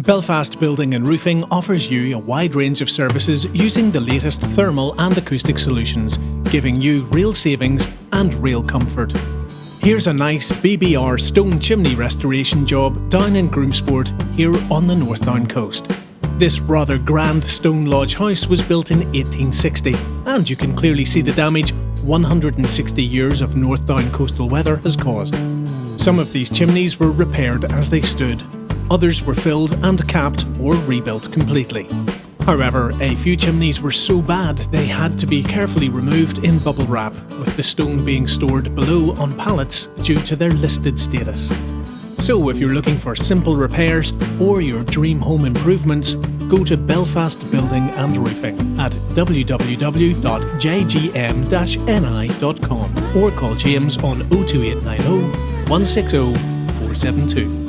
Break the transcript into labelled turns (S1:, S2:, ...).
S1: Belfast Building and Roofing offers you a wide range of services using the latest thermal and acoustic solutions, giving you real savings and real comfort. Here's a nice BBR stone chimney restoration job down in Groomsport, here on the North Down coast. This rather grand stone lodge house was built in 1860, and you can clearly see the damage 160 years of North Down coastal weather has caused. Some of these chimneys were repaired as they stood. Others were filled and capped or rebuilt completely. However, a few chimneys were so bad they had to be carefully removed in bubble wrap, with the stone being stored below on pallets due to their listed status. So if you're looking for simple repairs or your dream home improvements, go to Belfast Building and Roofing at www.jgm-ni.com or call James on 02890 160 472.